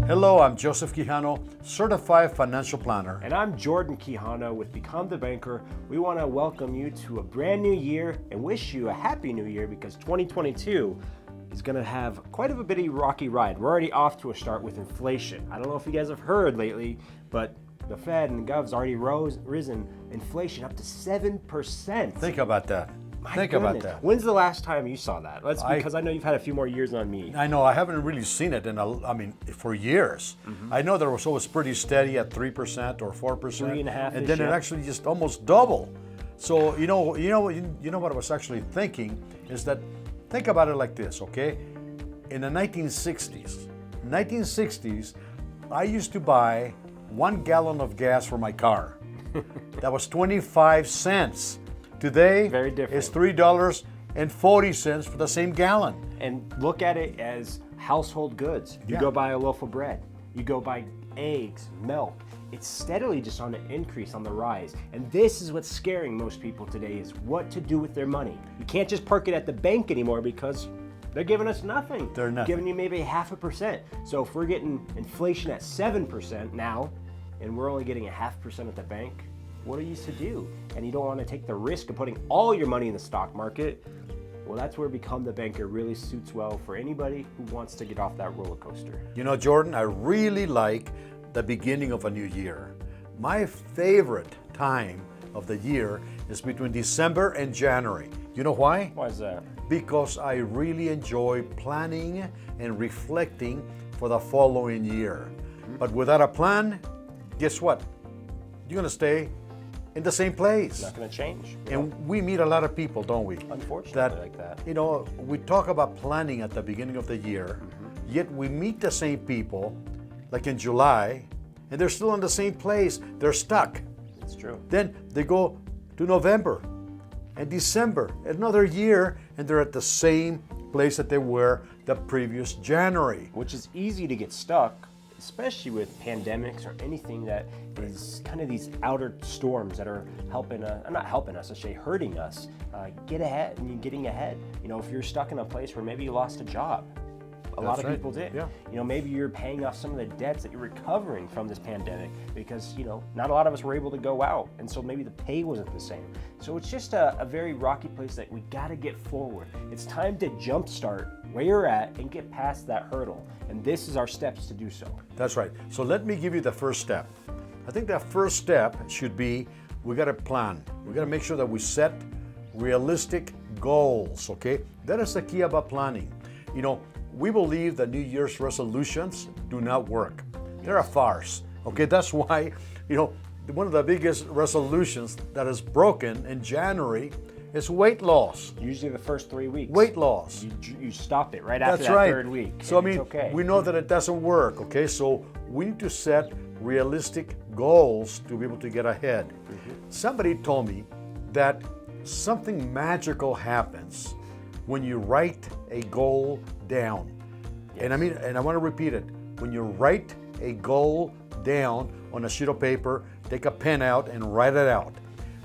Hello, I'm Joseph Quijano, Certified Financial Planner. And I'm Jordan Quijano with Become the Banker. We want to welcome you to a brand new year and wish you a happy new year because 2022 is going to have quite of a bitty rocky ride. We're already off to a start with inflation. I don't know if you guys have heard lately, but the Fed and the Gov's already risen inflation up to 7%. Think about that. Think about that. When's the last time you saw that? Because I know you've had a few more years on me. I know, I haven't really seen it for years. I know there was always pretty steady at 3% or 4%. 3.5%. And then it actually just almost doubled. So, you know what I was actually thinking is that, think about it like this, okay? In the 1960s, I used to buy 1 gallon of gas for my car. That was 25 cents. Today, very different. It's $3.40 for the same gallon. And look at it as household goods. You go buy a loaf of bread. You go buy eggs, milk. It's steadily just on an increase, on the rise. And this is what's scaring most people today is what to do with their money. You can't just park it at the bank anymore because they're giving us nothing. They're nothing. Giving you maybe 0.5%. So if we're getting inflation at 7% now, and we're only getting 0.5% at the bank, what are you to do? And you don't want to take the risk of putting all your money in the stock market. Well, that's where Become the Banker really suits well for anybody who wants to get off that roller coaster. You know, Jordan, I really like the beginning of a new year. My favorite time of the year is between December and January. You know why? Why is that? Because I really enjoy planning and reflecting for the following year. But without a plan, guess what? You're going to stay in the same place. Not going to change. And we meet a lot of people, don't we? Unfortunately, like that. You know, we talk about planning at the beginning of the year, yet we meet the same people, like in July, and they're still in the same place. They're stuck. It's true. Then they go to November and December, another year, and they're at the same place that they were the previous January. Which is easy to get stuck, especially with pandemics or anything that is kind of these outer storms that are helping us, not helping us, I say hurting us, get ahead and getting ahead. You know, if you're stuck in a place where maybe you lost a job, a lot of people did. Yeah. You know, maybe you're paying off some of the debts that you're recovering from this pandemic because, you know, not a lot of us were able to go out. And so maybe the pay wasn't the same. So it's just a very rocky place that we got to get forward. It's time to jumpstart where you're at and get past that hurdle. And this is our steps to do so. That's right. So let me give you the first step. I think that first step should be, we got to plan. We got to make sure that we set realistic goals, okay? That is the key about planning. You know, we believe that New Year's resolutions do not work. They're a farce, okay? That's why, you know, one of the biggest resolutions that is broken in January is weight loss. Usually the first 3 weeks. Weight loss. You stop it right after That's that right. third week. So I mean, we know that it doesn't work, okay? So we need to set realistic goals to be able to get ahead. Somebody told me that something magical happens when you write a goal down. And I want to repeat it. When you write a goal down on a sheet of paper, take a pen out and write it out,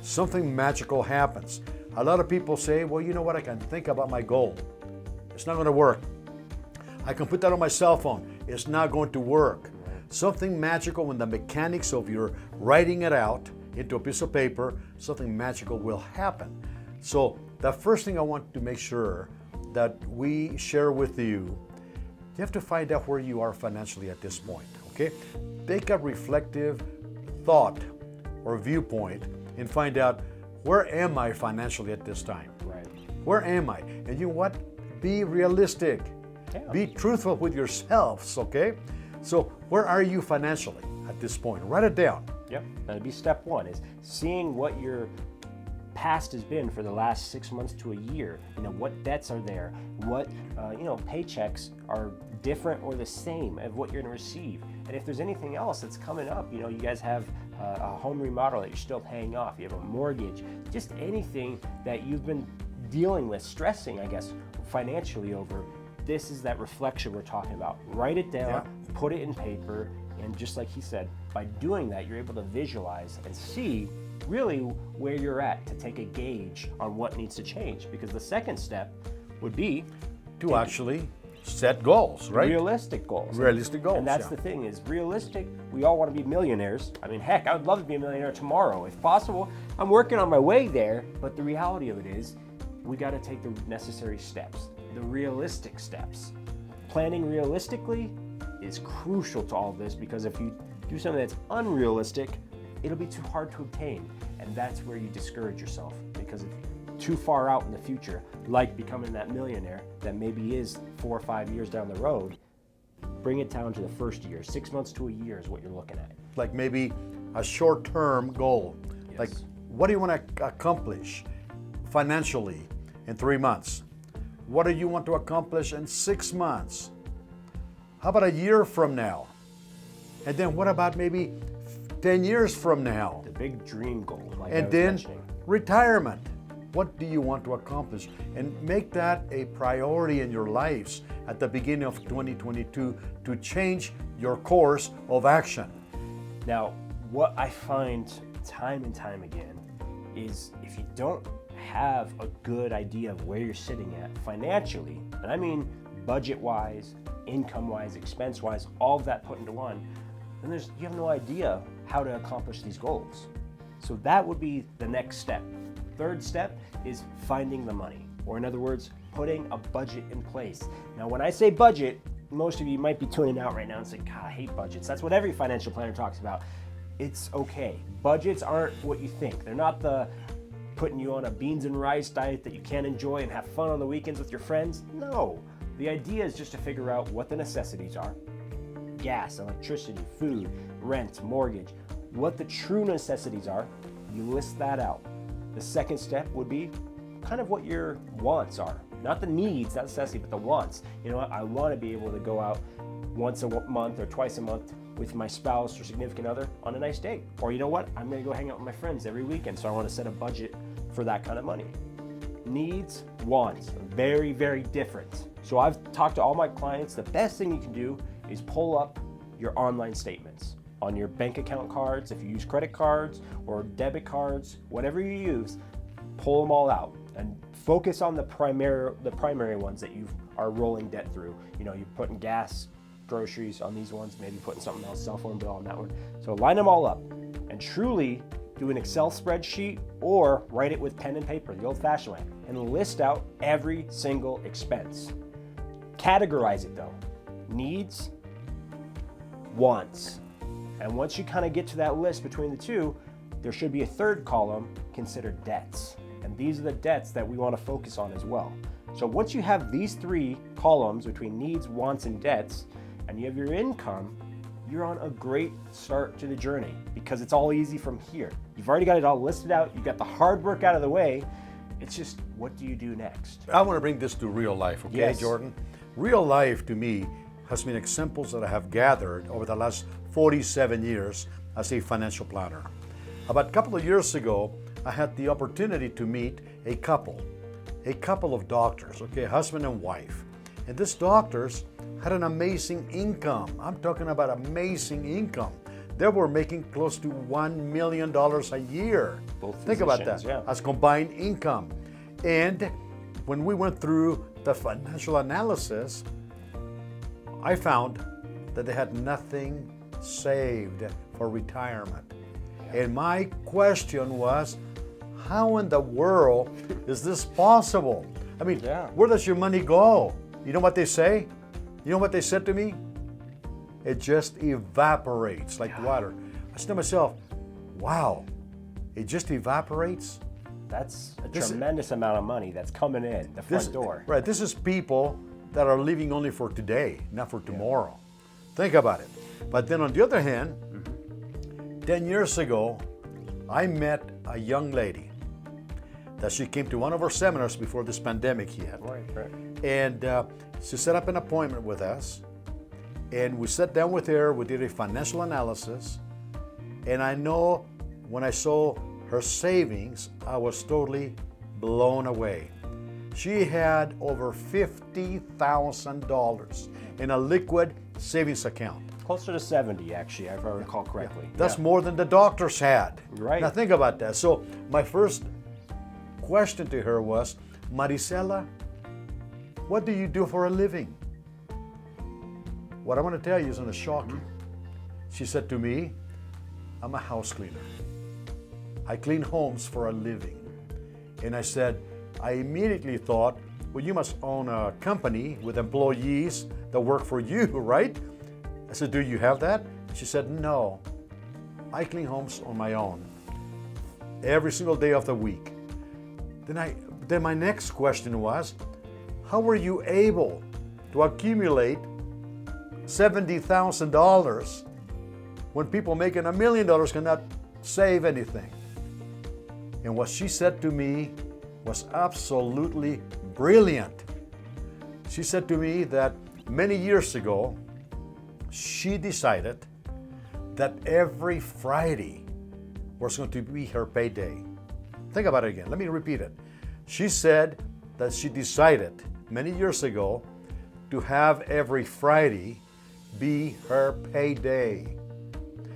something magical happens. A lot of people say, well, you know what, I can think about my goal. It's not going to work. I can put that on my cell phone. It's not going to work. Something magical when the mechanics of your writing it out into a piece of paper, something magical will happen. So the first thing I want to make sure that we share with you, you have to find out where you are financially at this point, okay? Take a reflective thought or viewpoint and find out, where am I financially at this time? Right. Where am I? And you know what? Be realistic. Yeah. Be truthful with yourselves, okay? So where are you financially at this point? Write it down. Yep, that'd be step one, is seeing what your past has been for the last 6 months to a year. You know, what debts are there? What, paychecks are different or the same of what you're gonna receive. And if there's anything else that's coming up, you know, you guys have a home remodel that you're still paying off, you have a mortgage, just anything that you've been dealing with, stressing, I guess, financially over, this is that reflection we're talking about. Write it down, put it in paper, and just like he said, by doing that, you're able to visualize and see really where you're at to take a gauge on what needs to change. Because the second step would be to actually set goals, right? Realistic goals. Realistic goals. And that's yeah. the thing is realistic. We all want to be millionaires. I mean, heck, I would love to be a millionaire tomorrow if possible. I'm working on my way there, but the reality of it is we got to take the necessary steps, the realistic steps. Planning realistically is crucial to all of this because if you do something that's unrealistic, it'll be too hard to obtain. And that's where you discourage yourself because it's too far out in the future, like becoming that millionaire that maybe is 4 or 5 years down the road. Bring it down to the first year. 6 months to a year is what you're looking at. Like maybe a short-term goal. Yes. Like, what do you want to accomplish financially in 3 months? What do you want to accomplish in 6 months? How about a year from now? And then what about maybe 10 years from now? The big dream goal, like I And was then mentioning. retirement. What do you want to accomplish? And make that a priority in your lives at the beginning of 2022 to change your course of action. Now, what I find time and time again is if you don't have a good idea of where you're sitting at financially, and I mean budget-wise, income-wise, expense-wise, all of that put into one, then you have no idea how to accomplish these goals. So that would be the next step. Third step is finding the money, or in other words, putting a budget in place. Now, when I say budget, most of you might be tuning out right now and saying, God, I hate budgets. That's what every financial planner talks about. It's okay. Budgets aren't what you think. They're not the putting you on a beans and rice diet that you can't enjoy and have fun on the weekends with your friends. No. The idea is just to figure out what the necessities are. Gas, electricity, food, rent, mortgage. What the true necessities are, you list that out. The second step would be kind of what your wants are. Not the needs, not necessity, but the wants. You know what? I want to be able to go out once a month or twice a month with my spouse or significant other on a nice date. Or you know what? I'm going to go hang out with my friends every weekend, so I want to set a budget for that kind of money. Needs, wants, very, very different. So I've talked to all my clients, the best thing you can do is pull up your online statements on your bank account cards. If you use credit cards or debit cards, whatever you use, pull them all out and focus on the primary ones that you are rolling debt through. You know, you're putting gas, groceries on these ones, maybe putting something else, cell phone bill on that one. So line them all up and truly do an Excel spreadsheet or write it with pen and paper, the old-fashioned way, and list out every single expense. Categorize it though. Needs, wants. And once you kind of get to that list between the two, there should be a third column considered debts. And these are the debts that we want to focus on as well. So once you have these three columns between needs, wants, and debts, and you have your income, you're on a great start to the journey because it's all easy from here. You've already got it all listed out. You've got the hard work out of the way. It's just, what do you do next? I want to bring this to real life, okay, Yes. Jordan? Real life to me has been examples that I have gathered over the last 47 years as a financial planner. About a couple of years ago, I had the opportunity to meet a couple of doctors, okay, husband and wife. And these doctors had an amazing income. I'm talking about amazing income. They were making close to $1 million a year. Both Think about that, physicians, yeah. as combined income. And when we went through the financial analysis, I found that they had nothing saved for retirement. And my question was, how in the world is this possible? I mean, where does your money go? You know what they say? You know what they said to me? It just evaporates like water. I said to myself, wow, it just evaporates? That's a tremendous amount of money that's coming in the front door. Right, this is people that are living only for today, not for tomorrow. Think about it. But then on the other hand, 10 years ago, I met a young lady that she came to one of our seminars before this pandemic hit. Right. And she set up an appointment with us, and we sat down with her, we did a financial analysis, and I know when I saw her savings, I was totally blown away. She had over $50,000 in a liquid savings account. Closer to 70, actually, if I recall correctly. That's more than the doctors had. Right. Now think about that. So my first question to her was, Marisela, what do you do for a living? what I'm going to tell you is going to shock you. She said to me, I'm a house cleaner. I clean homes for a living. And I said, I immediately thought, well, you must own a company with employees that work for you, right? I said, do you have that? She said, no. I clean homes on my own every single day of the week. Then my next question was, how were you able to accumulate $70,000 when people making $1 million cannot save anything? And what she said to me was absolutely brilliant. She said to me that many years ago, she decided that every Friday was going to be her payday. Think about it again. Let me repeat it. She said that she decided many years ago to have every Friday be her payday.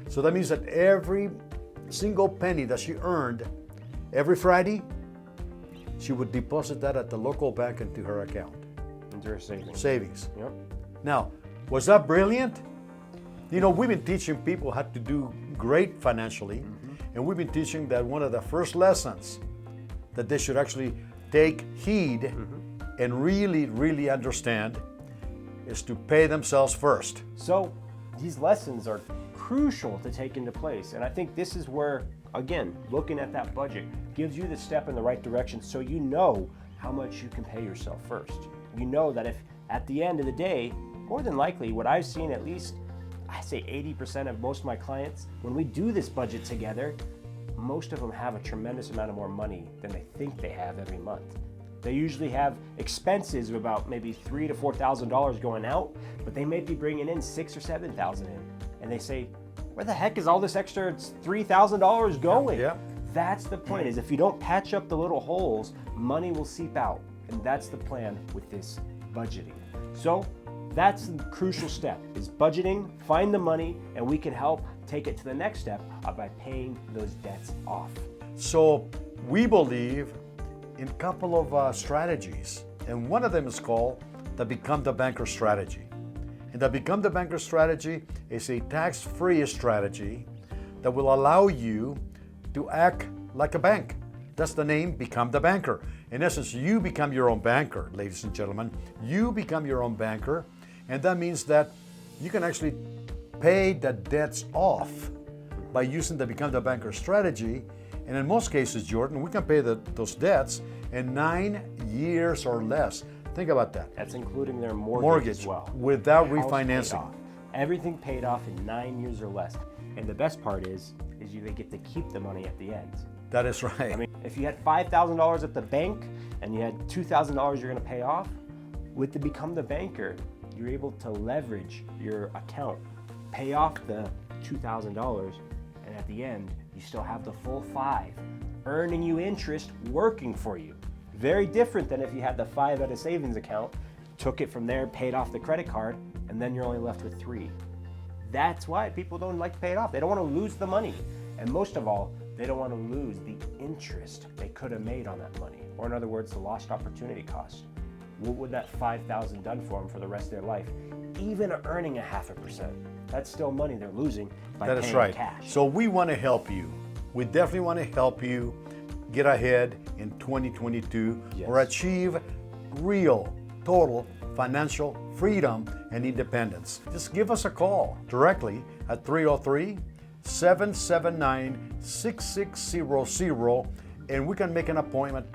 So that means that every single penny that she earned every Friday, she would deposit that at the local bank into her account. Into her savings. Savings. Yep. Now, was that brilliant? You know, we've been teaching people how to do great financially, and we've been teaching that one of the first lessons that they should actually take heed and really, really understand is to pay themselves first. So these lessons are crucial to take into place. And I think this is where, again, looking at that budget gives you the step in the right direction so you know how much you can pay yourself first. You know that if at the end of the day, more than likely, what I've seen, at least I say 80% of most of my clients, when we do this budget together, most of them have a tremendous amount of more money than they think they have every month. They usually have expenses of about maybe $3,000 to $4,000 going out, but they may be bringing in $6,000 or $7,000 in. And they say, where the heck is all this extra $3,000 going? Yeah. That's the point, is if you don't patch up the little holes, money will seep out. And that's the plan with this budgeting. So that's the crucial step, is budgeting, find the money, and we can help take it to the next step by paying those debts off. So we believe in a couple of strategies, and one of them is called the Become the Banker strategy. And the Become the Banker strategy is a tax-free strategy that will allow you to act like a bank. That's the name, Become the Banker. In essence, you become your own banker, ladies and gentlemen. You become your own banker, and that means that you can actually pay the debts off by using the Become the Banker strategy. And in most cases, Jordan, we can pay those debts in 9 years or less. Think about that. That's including their mortgage as well. Without House refinancing. paid off. Everything paid off in 9 years or less. And the best part is you get to keep the money at the end. That is right. I mean, if you had $5,000 at the bank and you had $2,000 you're going to pay off, with the Become the Banker, you're able to leverage your account, pay off the $2,000, and at the end, you still have the full $5,000, earning you interest, working for you. Very different than if you had the $5,000 at a savings account, took it from there, paid off the credit card, and then you're only left with $3,000. That's why people don't like to pay it off. They don't want to lose the money. And most of all, they don't want to lose the interest they could have made on that money. Or in other words, the lost opportunity cost. What would that $5,000 done for them for the rest of their life? Even earning 0.5%. That's still money they're losing by That paying is right. cash. So we want to help you. We definitely want to help you get ahead in 2022 or achieve real, total financial freedom and independence. Just give us a call directly at 303-779-6600, and we can make an appointment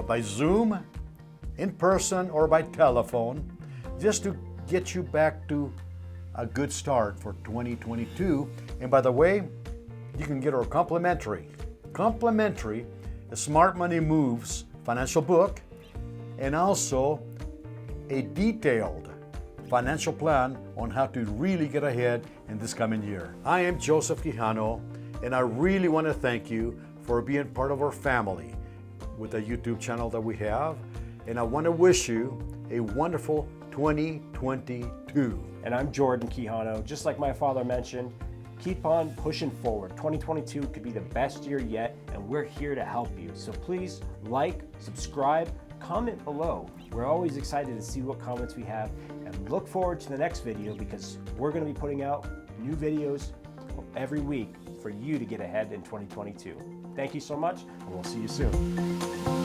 by Zoom, in person, or by telephone, just to get you back to a good start for 2022. And by the way, you can get our complimentary Smart Money Moves financial book, and also a detailed financial plan on how to really get ahead in this coming year. I am Joseph Quijano, and I really want to thank you for being part of our family with the YouTube channel that we have. And I want to wish you a wonderful 2022. And I'm Jordan Quijano. Just like my father mentioned, keep on pushing forward. 2022 could be the best year yet, and we're here to help you. So please like, subscribe, comment below. We're always excited to see what comments we have, and look forward to the next video because we're going to be putting out new videos every week for you to get ahead in 2022. Thank you so much, and we'll see you soon.